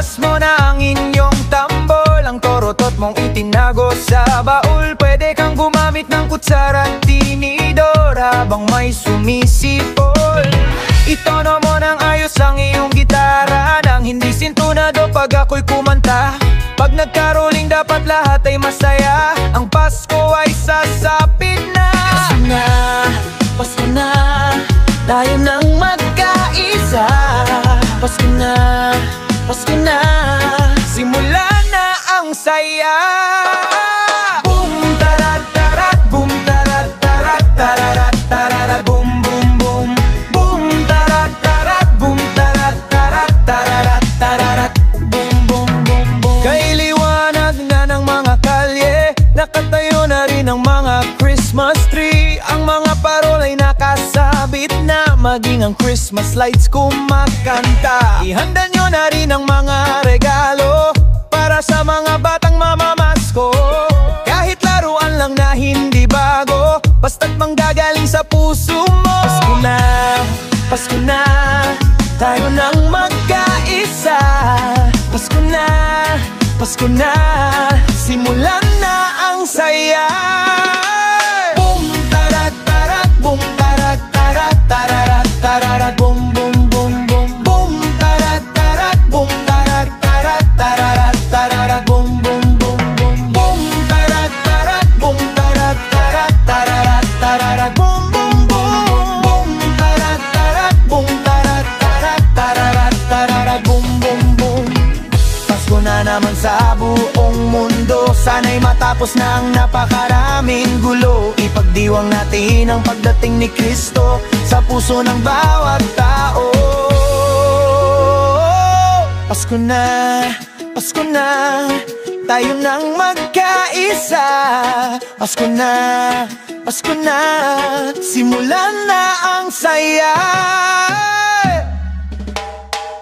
Ilabas mo na ang inyong tambol, ang torotot mong itinago sa baul. Pwede kang gumamit ng kutsara at tinidor habang may sumisipol. Itono mo ng ayos ang iyong gitara nang hindi sintunado pag ako'y kumanta. Pag nagkaroling dapat lahat ay masaya, ang Pasko ay sasapit na. Pasko na, tayo nang magkaisa. Pasko na, simulan na ang saya. Boom tarat tarat, boom tarat tarat, tararat tararat, boom boom boom. Boom tarat tarat, boom tarat tarat, tararat tararat, boom boom boom boom. Kay liwanag na ng mga kalye, nakatayo na rin ang mga Christmas tree. Ang mga parol ay nakasabit na, maging ang Christmas lights kumakanta. Ihanda nyo na rin ang mga regalo para sa mga batang mamamasko. Kahit laruan lang na hindi bago, basta't manggagaling sa puso mo. Pasko na, tayo nang magkaisa. Pasko na, simulan na ang saya. Boom tarat tarat, boom tarat tarat, tararat tararat, boom boom boom boom. Boom tarat tarat, boom tarat tarat, tararat tararat, boom boom boom boom. Boom tarat tarat, boom tarat tarat, tararat tararat, boom boom boom. Boom tarat tarat, boom tarat tarat, tararat tararat, boom boom boom. Pasko na naman sa buong mundo, sana'y matapos na ang napakaraming gulo. Ipagdiwang natin ang pagdating ni Kristo sa puso ng bawat tao. Pasko na, tayo nang magkaisa. Pasko na, simulan na ang saya.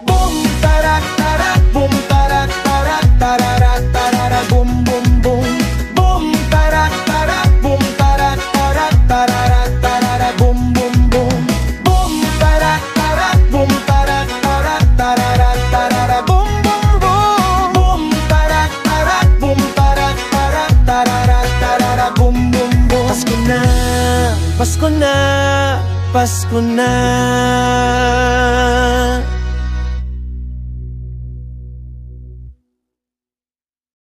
Boom tarat tarat, boom tarat tarat, tararat tararat, boom boom boom. Boom tarat tarat, boom tarat tarat, tararat tararat, boom boom boom. Boom tarat tarat, boom tarat tarat, tararat tararat, boom boom boom. Boom tarat tarat, boom tarat tarat, tararat tararat, boom boom boom. Pasko na, Pasko na.